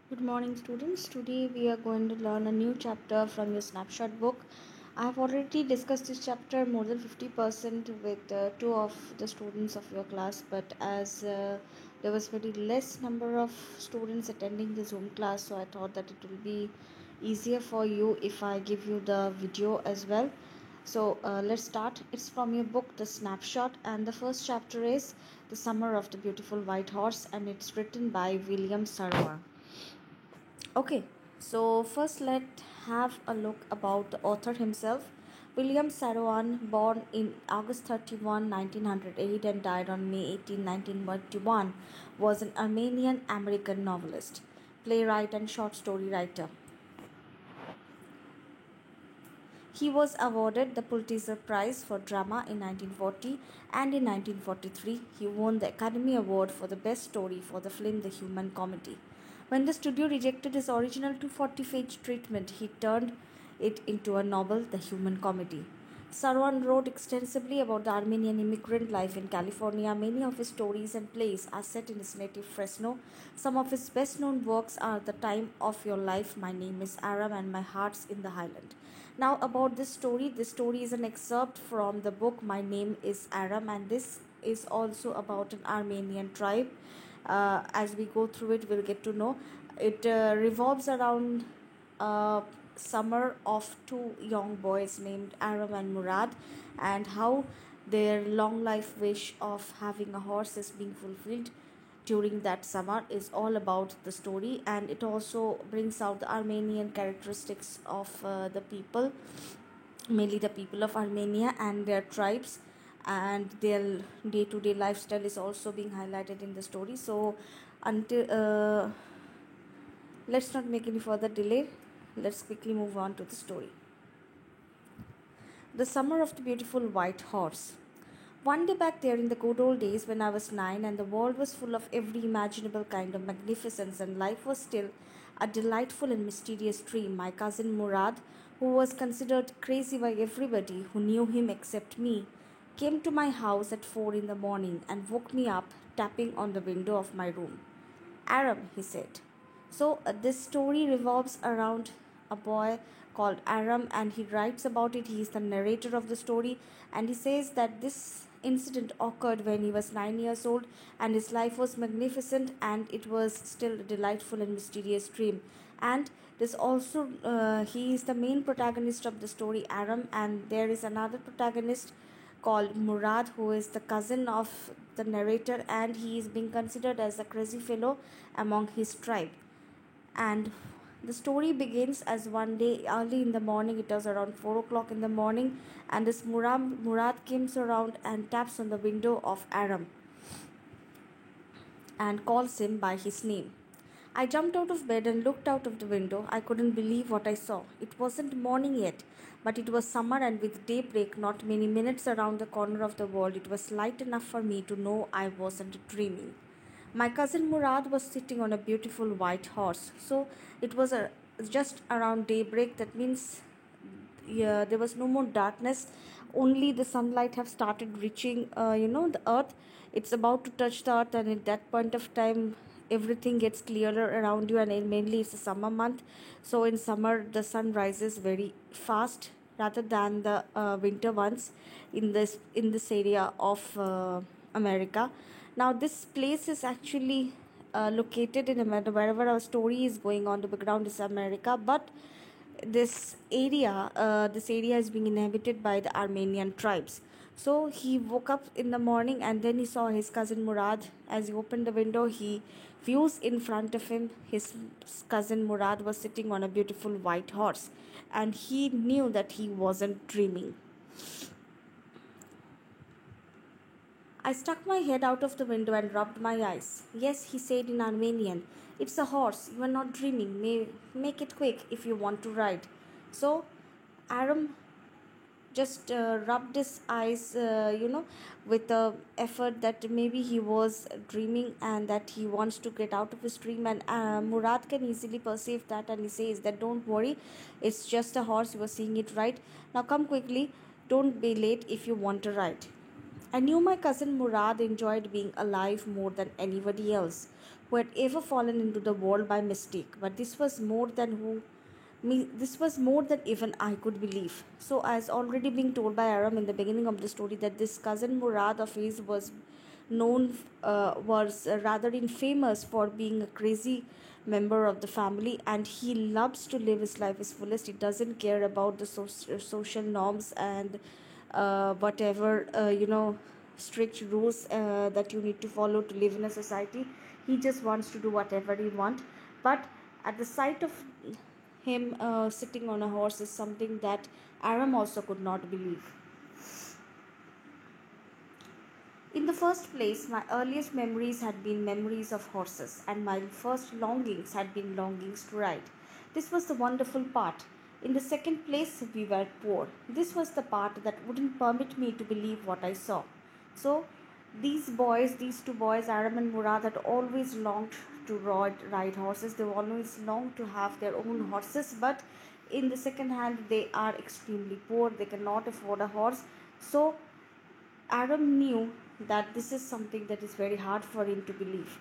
Good morning, students. Today we are going to learn a new chapter from your snapshot book. I have already discussed this chapter more than 50% with two of the students of your class, but as there was very less number of students attending the Zoom class, so I thought that it will be easier for you if I give you the video as well. So let's start. It's from your book, The Snapshot, and the first chapter is The Summer of the Beautiful White Horse, and it's written by William Sarwar. Okay, so first let's have a look about the author himself. William Saroyan, born in August 31, 1908 and died on May 18, 1921, was an Armenian American novelist, playwright and short story writer. He was awarded the Pulitzer Prize for Drama in 1940, and in 1943 he won the Academy Award for the Best Story for the film The Human Comedy. When the studio rejected his original 240-page treatment, he turned it into a novel, The Human Comedy. Sarwan wrote extensively about the Armenian immigrant life in California. Many of his stories and plays are set in his native Fresno. Some of his best known works are The Time of Your Life, My Name is Aram, and My Heart's in the Highland. Now, about this story is an excerpt from the book My Name is Aram, and this is also about an Armenian tribe. As we go through it, we'll get to know. It revolves around summer of two young boys named Aram and Murad, and how their long life wish of having a horse is being fulfilled during that summer is all about the story. And it also brings out the Armenian characteristics of the people, mainly the people of Armenia and their tribes, and their day-to-day lifestyle is also being highlighted in the story. So until let's not make any further delay. Let's quickly move on to the story. The Summer of the Beautiful White Horse. One day back there in the good old days when I was 9 and the world was full of every imaginable kind of magnificence and life was still a delightful and mysterious dream, my cousin Murad, who was considered crazy by everybody who knew him except me, came to my house at 4 in the morning and woke me up, tapping on the window of my room. Aram, he said. So, this story revolves around a boy called Aram, and he writes about it. He is the narrator of the story, and he says that this incident occurred when he was 9 years old, and his life was magnificent, and it was still a delightful and mysterious dream. And this also, he is the main protagonist of the story, Aram, and there is another protagonist called Murad, who is the cousin of the narrator, and he is being considered as a crazy fellow among his tribe. And the story begins as one day early in the morning, it was around 4 o'clock in the morning, and this Murad comes around and taps on the window of Aram and calls him by his name. I jumped out of bed and looked out of the window. I couldn't believe what I saw. It wasn't morning yet, but it was summer, and with daybreak not many minutes around the corner of the world, it was light enough for me to know I wasn't dreaming. My cousin Murad was sitting on a beautiful white horse. So it was just around daybreak. That means there was no more darkness. Only the sunlight have started reaching, the earth. It's about to touch the earth, and at that point of time, everything gets clearer around you. And mainly, it's a summer month. So in summer, the sun rises very fast rather than the winter ones in this area of America. Now, this place is actually located in America. Wherever our story is going on, the background is America, but this area is being inhabited by the Armenian tribes. So he woke up in the morning and then he saw his cousin Murad. As he opened the window, he views in front of him his cousin Murad was sitting on a beautiful white horse, and he knew that he wasn't dreaming. I stuck my head out of the window and rubbed my eyes. Yes, he said in Armenian, it's a horse. You are not dreaming. Make it quick if you want to ride. So, Aram just rubbed his eyes, with the effort that maybe he was dreaming and that he wants to get out of his dream. And Murad can easily perceive that, and he says that don't worry, it's just a horse. You were seeing it right. Now come quickly. Don't be late if you want to ride. I knew my cousin Murad enjoyed being alive more than anybody else. who had ever fallen into the world by mistake. But this was more than even I could believe. So, as already being told by Aram in the beginning of the story, that this cousin Murad of his was rather infamous for being a crazy member of the family, and he loves to live his life his fullest. He doesn't care about the social norms and whatever strict rules that you need to follow to live in a society. He just wants to do whatever he wants. But at the sight of him sitting on a horse is something that Aram also could not believe. In the first place, my earliest memories had been memories of horses, and my first longings had been longings to ride. This was the wonderful part. In the second place, we were poor. This was the part that wouldn't permit me to believe what I saw. So, these two boys, Aram and Murad, had always longed to ride horses. They always longed to have their own horses, but in the second hand, they are extremely poor. They cannot afford a horse. So, Adam knew that this is something that is very hard for him to believe,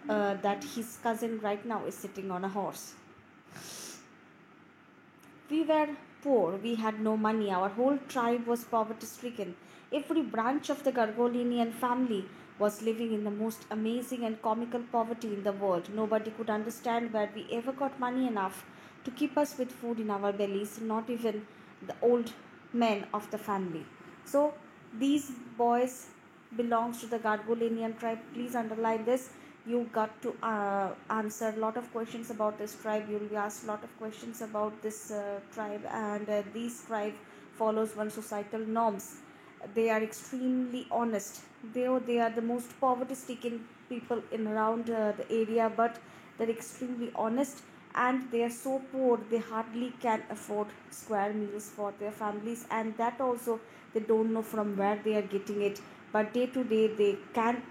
that his cousin right now is sitting on a horse. We were poor, we had no money, our whole tribe was poverty stricken. Every branch of the Gargolinian family was living in the most amazing and comical poverty in the world. Nobody could understand where we ever got money enough to keep us with food in our bellies, not even the old men of the family. So these boys belongs to the Gargolinian tribe. Please underline this. You got to answer a lot of questions about this tribe. You will be asked a lot of questions about this tribe, and these tribe follows one societal norms. They are extremely honest. They are the most poverty stricken people in around the area, but they're extremely honest, and they are so poor they hardly can afford square meals for their families, and that also they don't know from where they are getting it. But day to day they can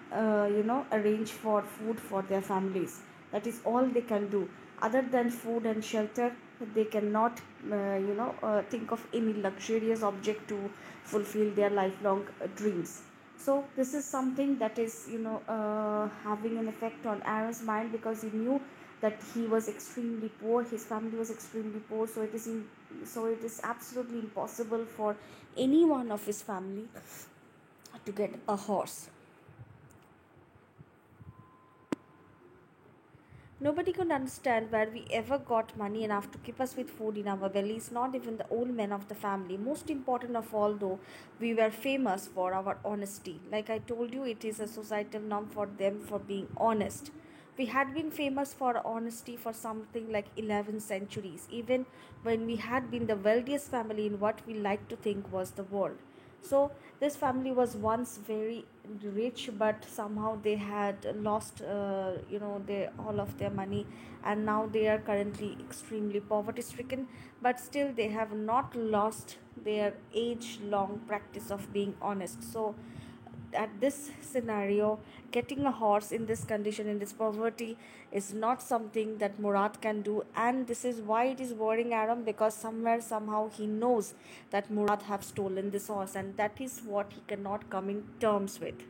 arrange for food for their families. That is all they can do. Other than food and shelter, they cannot think of any luxurious object to fulfill their lifelong dreams. So this is something that is having an effect on Aaron's mind, because he knew that he was extremely poor, his family was extremely poor. So it is absolutely impossible for anyone of his family to get a horse. Nobody could understand where we ever got money enough to keep us with food in our bellies, not even the old men of the family. Most important of all, though, we were famous for our honesty. Like I told you, it is a societal norm for them for being honest. We had been famous for honesty for something like 11 centuries, even when we had been the wealthiest family in what we like to think was the world. So this family was once very rich, but somehow they had lost, they all of their money, and now they are currently extremely poverty stricken. But still, they have not lost their age long practice of being honest. So at this scenario, getting a horse in this condition, in this poverty, is not something that Murad can do, and this is why it is worrying Aram, because somewhere somehow he knows that Murad have stolen this horse, and that is what he cannot come in terms with.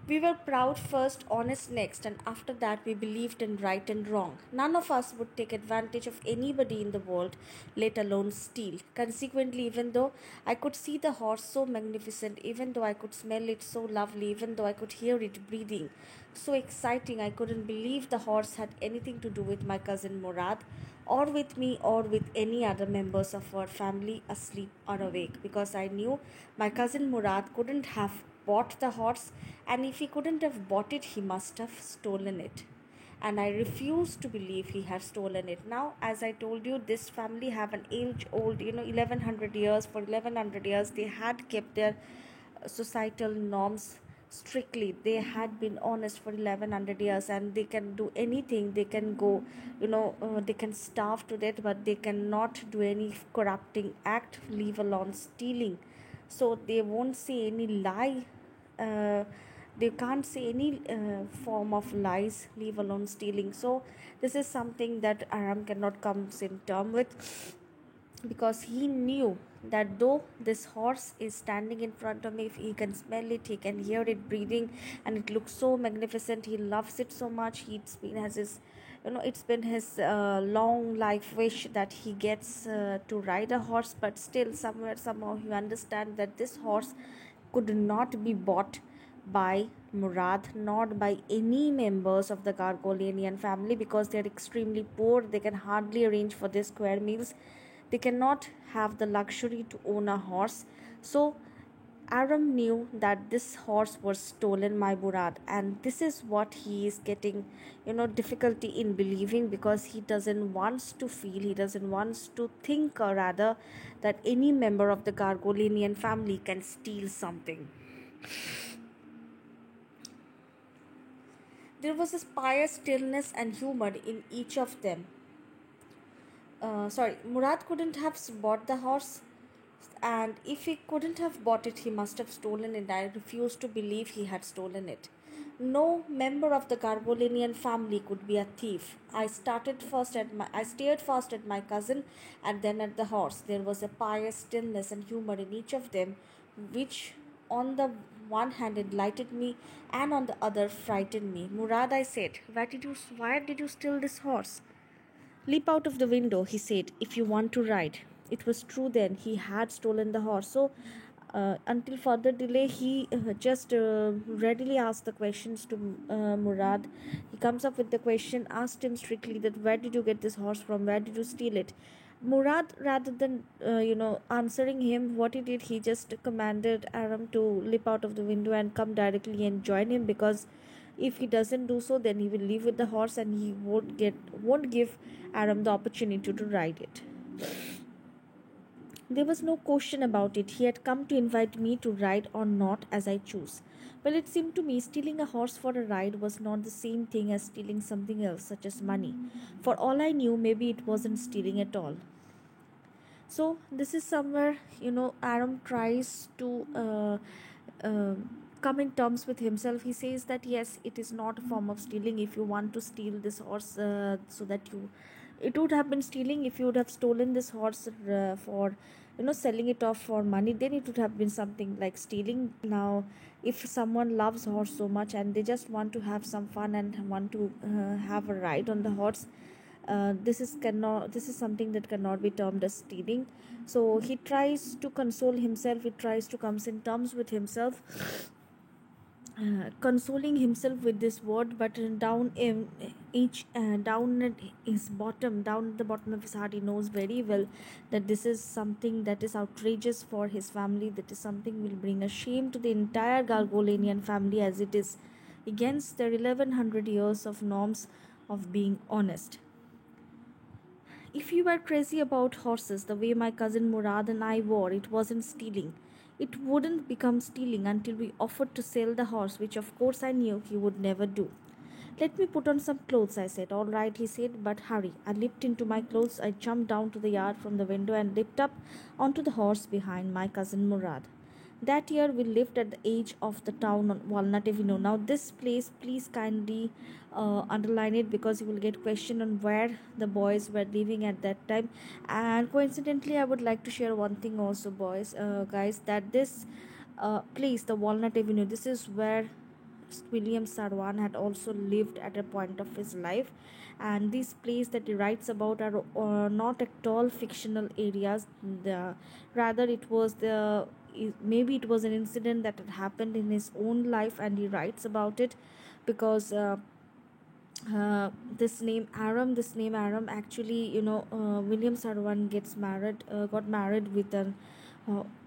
We were proud first, honest next, and after that we believed in right and wrong. None of us would take advantage of anybody in the world, let alone steal. Consequently, even though I could see the horse so magnificent, even though I could smell it so lovely, even though I could hear it breathing so exciting, I couldn't believe the horse had anything to do with my cousin Murad, or with me, or with any other members of our family, asleep or awake, because I knew my cousin Murad couldn't have bought the horse, and if he couldn't have bought it, he must have stolen it. And I refuse to believe he has stolen it. Now, as I told you, this family have an age old, 1100 years. For 1100 years, they had kept their societal norms strictly. They had been honest for 1100 years, and they can do anything. They can go, they can starve to death, but they cannot do any corrupting act, leave alone stealing. So they won't say any lie. uh, they can't say any form of lies, leave alone stealing. So this is something that Aram cannot come in term with, because he knew that though this horse is standing in front of me, if he can smell it, he can hear it breathing, and it looks so magnificent, he loves it so much. He's been has his, it's been his long life wish that he gets to ride a horse. But still, somewhere somehow you understand that this horse could not be bought by Murad, not by any members of the Gargolianian family, because they are extremely poor. They can hardly arrange for their square meals. They cannot have the luxury to own a horse. So Aram knew that this horse was stolen by Murad, and this is what he is getting, difficulty in believing, because he doesn't wants to feel, he doesn't wants to think, or rather, that any member of the Gargolinian family can steal something. There was a pious stillness and humor in each of them. Murad couldn't have bought the horse, and if he couldn't have bought it, he must have stolen it. I refused to believe he had stolen it. No member of the Gargolinian family could be a thief. I stared first at my cousin and then at the horse. There was a pious stillness and humor in each of them, which on the one hand enlightened me and on the other frightened me. Murad, I said, why did you steal this horse? Leap out of the window, he said, if you want to ride. It was true then, he had stolen the horse. So, until further delay, he just readily asked the questions to Murad. He comes up with the question, asked him strictly that where did you get this horse from? Where did you steal it? Murad, rather than answering him, what he did, he just commanded Aram to leap out of the window and come directly and join him, because if he doesn't do so, then he will leave with the horse and he won't give Aram the opportunity to ride it. There was no question about it. He had come to invite me to ride or not as I choose. Well, it seemed to me stealing a horse for a ride was not the same thing as stealing something else, such as money. For all I knew, maybe it wasn't stealing at all. So this is somewhere, Aram tries to uh, come in terms with himself. He says that yes, it is not a form of stealing. If you want to steal this horse, so that you it would have been stealing if you would have stolen this horse for selling it off for money, then it would have been something like stealing. Now if someone loves horse so much and they just want to have some fun and want to have a ride on the horse, this is something that cannot be termed as stealing. So he tries to console himself, he tries to come in terms with himself, consoling himself with this word, but down at the bottom of his heart, he knows very well that this is something that is outrageous for his family, that is something will bring a shame to the entire Gargolanian family, as it is against their 1100 years of norms of being honest. If you were crazy about horses the way my cousin Murad and I were, it wasn't stealing. It wouldn't become stealing until we offered to sell the horse, which of course I knew he would never do. Let me put on some clothes, I said. All right, he said, but hurry. I leaped into my clothes. I jumped down to the yard from the window and leaped up onto the horse behind my cousin Murad. That year we lived at the edge of the town on Walnut Avenue. Now this place, please kindly underline it, because you will get question on where the boys were living at that time. And coincidentally, I would like to share one thing also, guys, that this place, the Walnut Avenue, this is where William Sarwan had also lived at a point of his life, and these plays that he writes about are not at all fictional areas. Rather, maybe it was an incident that had happened in his own life, and he writes about it because. This name Aram, actually, William Sarwan got married with an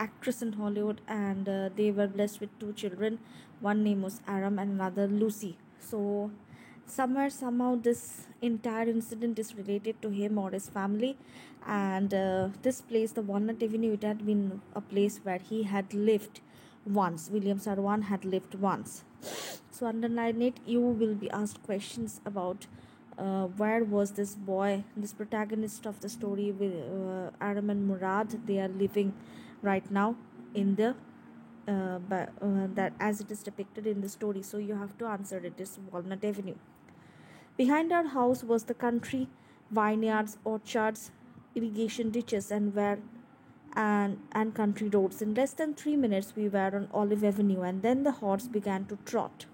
actress in Hollywood, and they were blessed with two children. One name was Aram and another Lucy. So somehow this entire incident is related to him or his family. And this place, the Walnut Avenue, it had been a place where he had lived once. William Sarwan had lived once. So underline it. You will be asked questions about where was this boy, this protagonist of the story, with Aram and Murad. They are living right now in the that as it is depicted in the story. So you have to answer it. Is Walnut Avenue. Behind our house was the country, vineyards, orchards, irrigation ditches, and where and country roads. In less than 3 minutes, we were on Olive Avenue, and then the horse began to trot.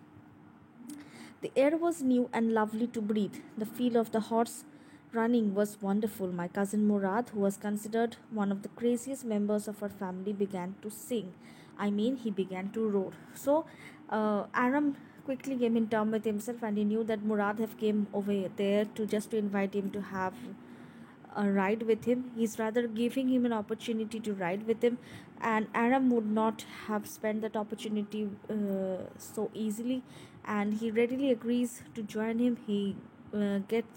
The air was new and lovely to breathe. The feel of the horse running was wonderful. My cousin Murad, who was considered one of the craziest members of our family, began to sing. I mean, he began to roar. So, Aram quickly came in term with himself, and he knew that Murad have came over there to just to invite him to have a ride with him. He's rather giving him an opportunity to ride with him, and Aram would not have spent that opportunity so easily, and he readily agrees to join him. He gets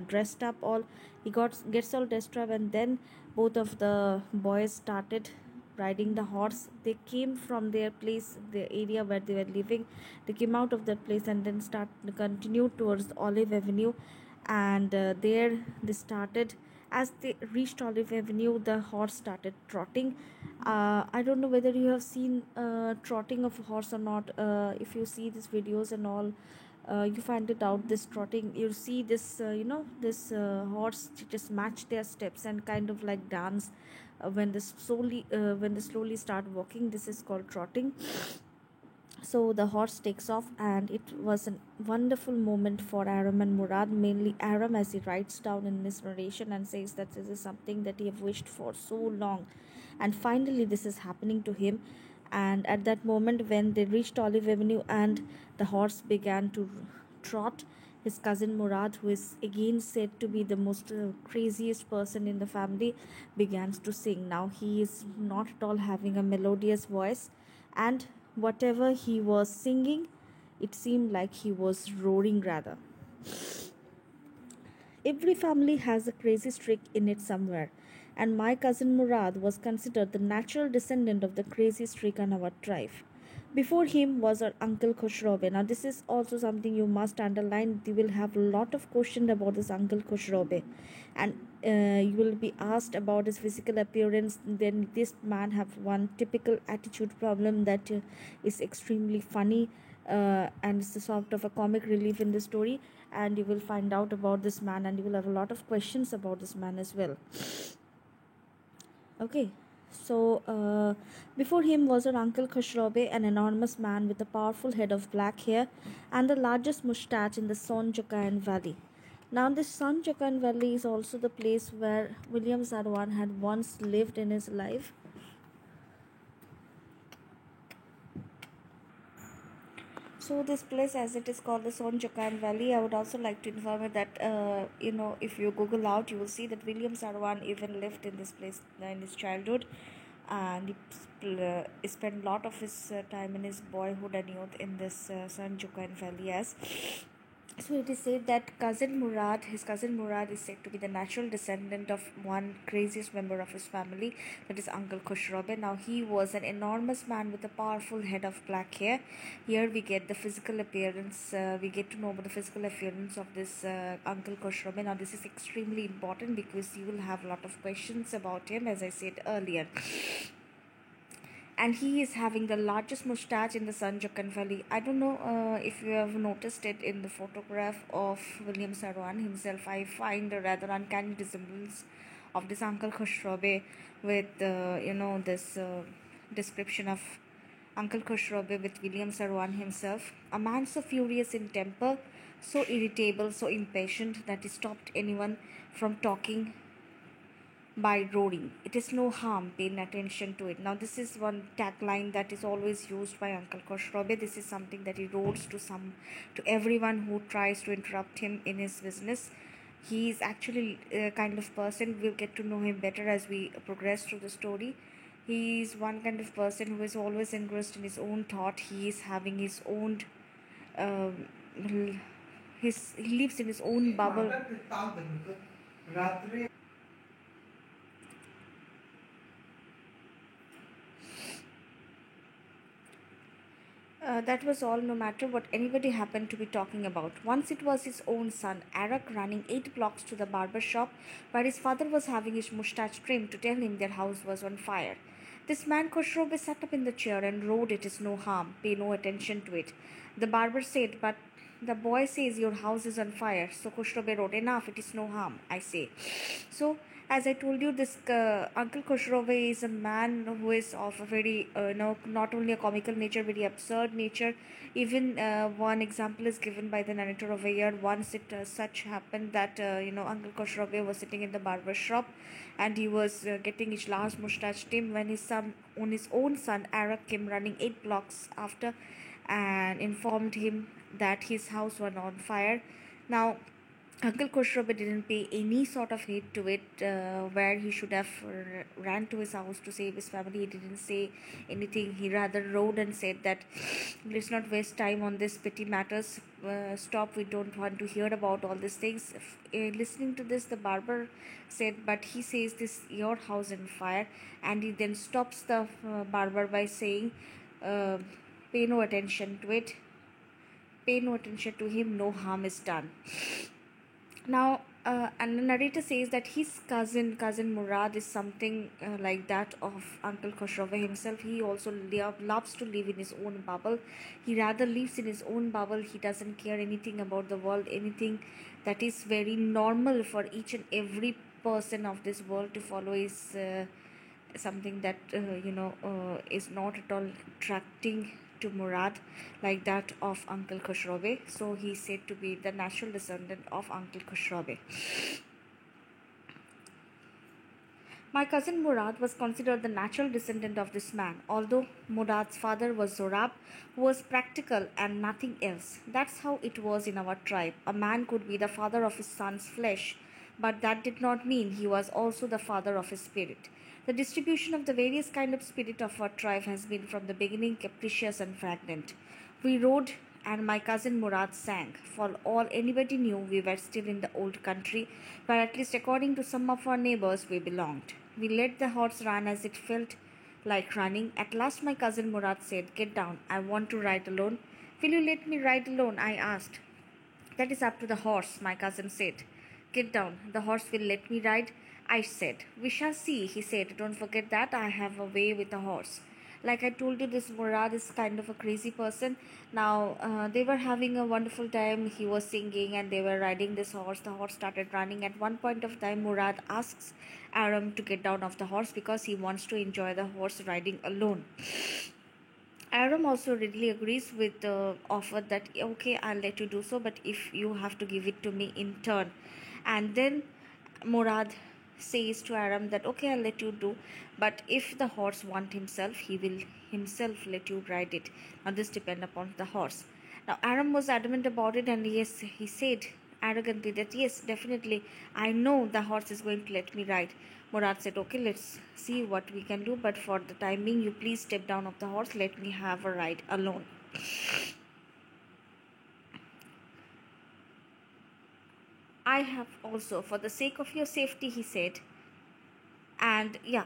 dressed up all he got gets all dressed up, and then both of the boys started riding the horse. They came from their place, the area where they were living. They came out of that place and then continued towards Olive Avenue, and there they started. As they reached Olive Avenue, the horse started trotting. I don't know whether you have seen trotting of a horse or not. If you see these videos and all, you find it out. This trotting, you see this, this horse just match their steps and kind of like dance when they slowly start walking. This is called trotting. So the horse takes off, and it was a wonderful moment for Aram and Murad, mainly Aram, as he writes down in this narration and says that this is something that he have wished for so long, and finally this is happening to him. And at that moment, when they reached Olive Avenue and the horse began to trot, his cousin Murad, who is again said to be the most craziest person in the family, begins to sing. Now he is not at all having a melodious voice, and whatever he was singing, it seemed like he was roaring rather. Every family has a crazy streak in it somewhere, and my cousin Murad was considered the natural descendant of the crazy streak in our tribe. Before him was our uncle Khoshrobe. Now, this is also something you must underline. You will have a lot of questions about this uncle Khoshrobe, and you will be asked about his physical appearance. Then this man have one typical attitude problem that is extremely funny, and it's a sort of a comic relief in the story. And you will find out about this man, and you will have a lot of questions about this man as well. Okay. So, before him was our uncle Khoshrobe, an enormous man with a powerful head of black hair and the largest moustache in the Son Jokayan Valley. Now, this Son Jokayan Valley is also the place where William Sarwan had once lived in his life. So this place, as it is called the Son Jokayan Valley, I would also like to inform you that if you Google out, you will see that William Sarwan even lived in this place in his childhood, and he spent a lot of his time in his boyhood and youth in this Son Jokayan Valley. As so it is said that his cousin Murad is said to be the natural descendant of one craziest member of his family, that is Uncle Khoshrobe. Now he was an enormous man with a powerful head of black hair. Here we get the physical appearance, we get to know about the physical appearance of this Uncle Khoshrobe. Now this is extremely important because you will have a lot of questions about him, as I said earlier. And he is having the largest mustache in the Son Jokayan Valley. I don't know if you have noticed it in the photograph of William Sarwan himself. I find a rather uncanny resemblance of this Uncle Khoshrobe with this description of Uncle Khoshrobe with William Sarwan himself. A man so furious in temper, so irritable, so impatient that he stopped anyone from talking by roaring. It is no harm paying attention to it. Now, this is one tagline that is always used by Uncle Khoshrobe. This is something that he roars to everyone who tries to interrupt him in his business. He is actually a kind of person. We'll get to know him better as we progress through the story. He is one kind of person who is always engrossed in his own thought. He is having his own he lives in his own bubble. That was all, no matter what anybody happened to be talking about. Once it was his own son, Arak, running 8 blocks to the barber shop where his father was having his moustache trimmed to tell him their house was on fire. This man Khoshrobe sat up in the chair and roared, "It is no harm, pay no attention to it." The barber said, "But the boy says your house is on fire." So Khoshrobe wrote, "Enough, it is no harm, I say." So As I told you, this Uncle Khosrow is a man who is of a very, not only a comical nature, very absurd nature. Even one example is given by the narrator over here. Once it such happened that Uncle Khosrow was sitting in the barber shop, and he was getting his last mustache trim when his own son Arak came running 8 blocks after, and informed him that his house was on fire. Now Uncle Khosrow didn't pay any sort of heed to it, where he should have ran to his house to save his family. He didn't say anything. He rather rode and said that, let's not waste time on this petty matters. Stop, we don't want to hear about all these things. Listening to this, the barber said, but he says this your house in fire, and he then stops the barber by saying, uh, pay no attention to it. Pay no attention to him, no harm is done. Now, and the narrator says that his cousin Murad, is something like that of Uncle Khosrow himself. He also loves to live in his own bubble. He rather lives in his own bubble. He doesn't care anything about the world, anything that is very normal for each and every person of this world to follow is something that is not at all attracting to Murad, like that of Uncle Khosrow. So he is said to be the natural descendant of Uncle Khosrow. My cousin Murad was considered the natural descendant of this man, although Murad's father was Zorab, who was practical and nothing else. That's how it was in our tribe. A man could be the father of his son's flesh, but that did not mean he was also the father of his spirit. The distribution of the various kind of spirit of our tribe has been from the beginning capricious and fragment. We rode and my cousin Murad sang. For all anybody knew, we were still in the old country, where at least according to some of our neighbors we belonged. We let the horse run as it felt like running. At last my cousin Murad said, get down, I want to ride alone. Will you let me ride alone? I asked. That is up to the horse, my cousin said. Get down, the horse will let me ride. I said. We shall see, he said. Don't forget that I have a way with a horse. Like I told you, this Murad is kind of a crazy person. Now, they were having a wonderful time. He was singing and they were riding this horse. The horse started running. At one point of time, Murad asks Aram to get down off the horse because he wants to enjoy the horse riding alone. Aram also readily agrees with the offer that, okay, I'll let you do so, but if you have to give it to me in turn. And then Murad says to Aram that, okay, I'll let you do, but if the horse want himself, he will himself let you ride it. Now this depend upon the horse. Now Aram was adamant about it, and yes, he said arrogantly that yes, definitely, I know the horse is going to let me ride. Murad said, okay, let's see what we can do, but for the time being, you please step down off the horse, let me have a ride alone. I have also, for the sake of your safety, he said. And yeah,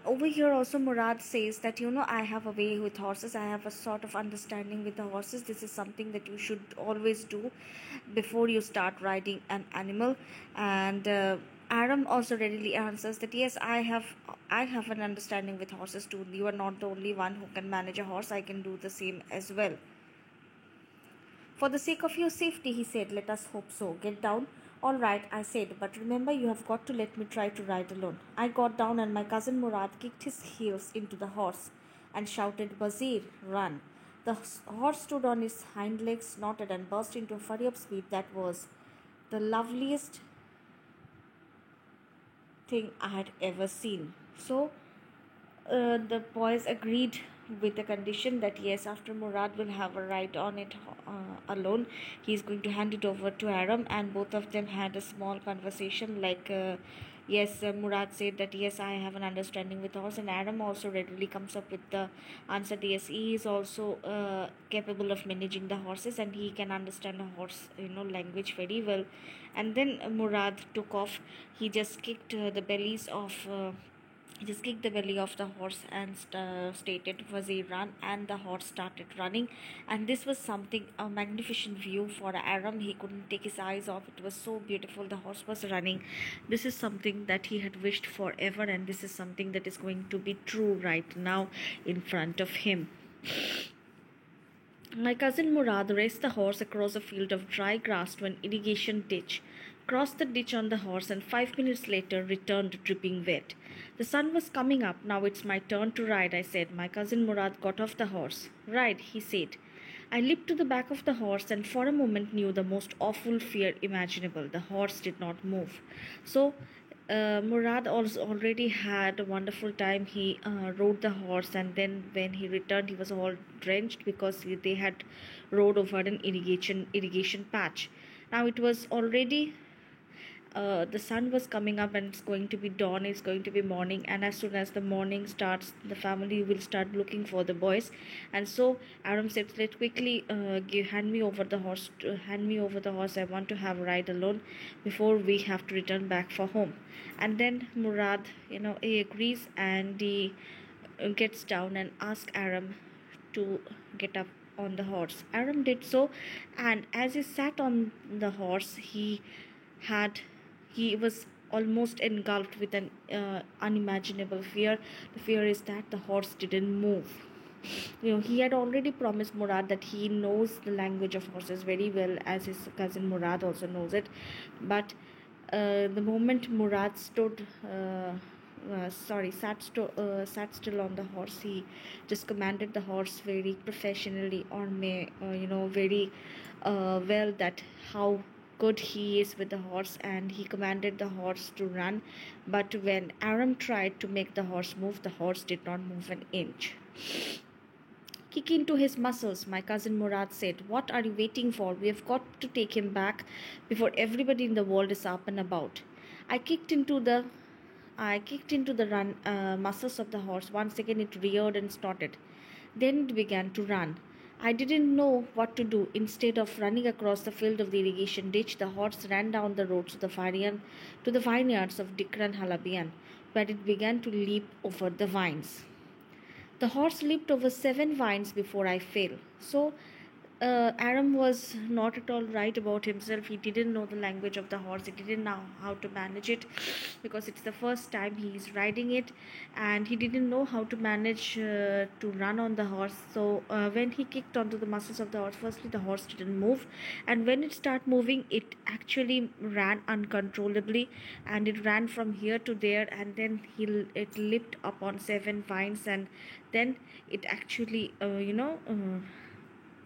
over here also Murad says that, I have a way with horses. I have a sort of understanding with the horses. This is something that you should always do before you start riding an animal. And Aram also readily answers that yes, I have an understanding with horses too. You are not the only one who can manage a horse. I can do the same as well. For the sake of your safety, he said, let us hope so. Get down. All right, I said, but remember, you have got to let me try to ride alone. I got down and my cousin Murad kicked his heels into the horse and shouted, Bazir, run. The horse stood on his hind legs, snorted and burst into a flurry of speed that was the loveliest thing I had ever seen. So the boys agreed with the condition that yes, after Murad will have a ride on it alone, he's going to hand it over to Aram, and both of them had a small conversation like yes, Murad said that yes, I have an understanding with horse, and Aram also readily comes up with the answer that yes, he is also capable of managing the horses and he can understand a horse language very well. And then Murad took off. He just kicked the bellies of he just kicked the belly of the horse and stated Wazir run, and the horse started running. And this was something, a magnificent view for Aram. He couldn't take his eyes off. It was so beautiful. The horse was running. This is something that he had wished forever, and this is something that is going to be true right now in front of him. My cousin Murad raced the horse across a field of dry grass to an irrigation ditch. crossed the ditch on the horse, and 5 minutes later returned dripping wet. The sun was coming up. Now it's my turn to ride, I said. My cousin Murad got off the horse. Ride, he said. I leaped to the back of the horse and for a moment knew the most awful fear imaginable. The horse did not move. So, Murad also already had a wonderful time. He rode the horse, and then when he returned, he was all drenched because they had rode over an irrigation patch. Now it was already the sun was coming up, and it's going to be dawn, it's going to be morning, and as soon as the morning starts, the family will start looking for the boys. And so Aram said, let quickly hand me over the horse, I want to have a ride alone before we have to return back for home. And then Murad, he agrees, and he gets down and asks Aram to get up on the horse. Aram did so, and as he sat on the horse, he was almost engulfed with an unimaginable fear. The fear is that the horse didn't move. He had already promised Murad that he knows the language of horses very well, as his cousin Murad also knows it. But the moment Murad sat still on the horse, he just commanded the horse very professionally, or very well, that how good he is with the horse, and he commanded the horse to run. But when Aram tried to make the horse move, the horse did not move an inch. Kick into his muscles, my cousin Murad said. What are you waiting for? We have got to take him back before everybody in the world is up and about. I kicked into the muscles of the horse. Once again it reared and snorted. Then it began to run. I didn't know what to do. Instead of running across the field of the irrigation ditch, the horse ran down the road to the vineyards of Dikran Halabian, where it began to leap over the vines. The horse leaped over 7 vines before I fell. So, Aram was not at all right about himself. He didn't know the language of the horse. He didn't know how to manage it, because it's the first time he is riding it, and he didn't know how to manage to run on the horse. So when he kicked onto the muscles of the horse, firstly the horse didn't move, and when it started moving, it actually ran uncontrollably, and it ran from here to there, and then it leaped up on 7 vines, and then it actually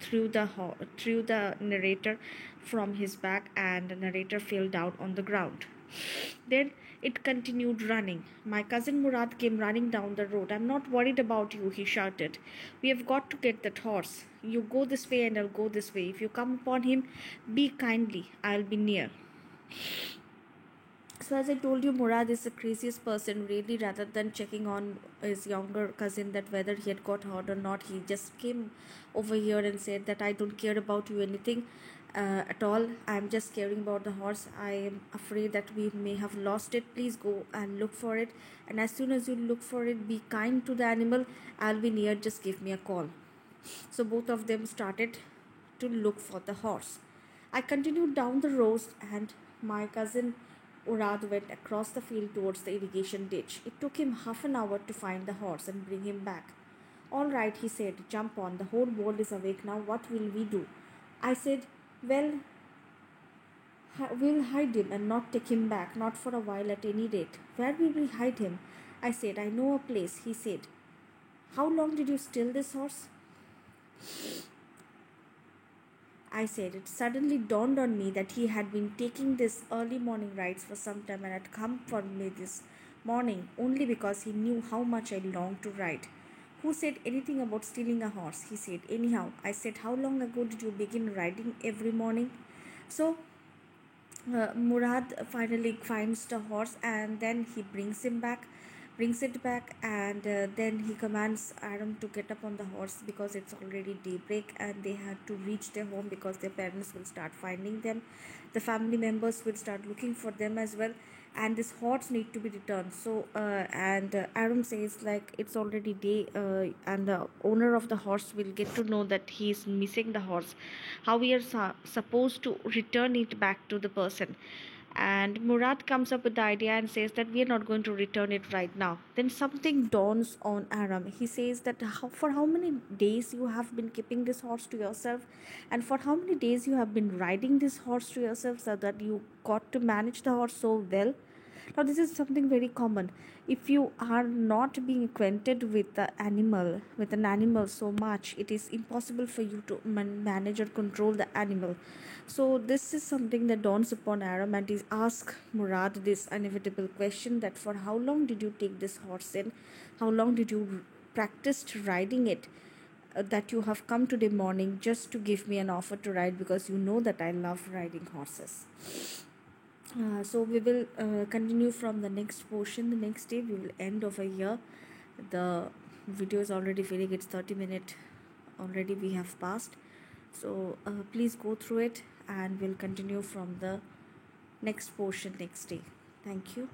threw the narrator from his back, and the narrator fell down on the ground. Then it continued running. My cousin Murad came running down the road. I'm not worried about you, he shouted. We have got to get that horse. You go this way and I'll go this way. If you come upon him, be kindly. I'll be near. So as I told you, Murad is the craziest person, really. Rather than checking on his younger cousin that whether he had got hurt or not, he just came over here and said that I don't care about you anything at all. I'm just caring about the horse. I am afraid that we may have lost it. Please go and look for it. And as soon as you look for it, be kind to the animal. I'll be near. Just give me a call. So both of them started to look for the horse. I continued down the road, and my cousin Murad went across the field towards the irrigation ditch. It took him half an hour to find the horse and bring him back. All right, he said, jump on. The whole world is awake now. What will we do? I said, well, we'll hide him and not take him back, not for a while at any rate. Where will we hide him? I said, I know a place. He said, how long did you steal this horse? I said. It suddenly dawned on me that he had been taking these early morning rides for some time and had come for me this morning only because he knew how much I longed to ride. Who said anything about stealing a horse? He said. Anyhow, I said, how long ago did you begin riding every morning? So, Murad finally finds the horse, and then he brings it back, and then he commands Aram to get up on the horse because it's already daybreak and they had to reach their home because their parents will start finding them. The family members will start looking for them as well, and this horse need to be returned. So Aram says like it's already day, and the owner of the horse will get to know that he is missing the horse. How we are supposed to return it back to the person. And Murad comes up with the idea and says that we are not going to return it right now. Then something dawns on Aram. He says that for how many days you have been keeping this horse to yourself, and for how many days you have been riding this horse to yourself, so that you got to manage the horse so well. Now, this is something very common. If you are not being acquainted with with an animal so much, it is impossible for you to manage or control the animal. So, this is something that dawns upon Aram, and he asks Murad this inevitable question: that for how long did you take this horse in? How long did you practice riding it? That you have come today morning just to give me an offer to ride, because you know that I love riding horses. So we will continue from the next portion the next day. We will end over here. The video is already feeling it's 30 minutes already we have passed. So please go through it, and we'll continue from the next portion next day. Thank you.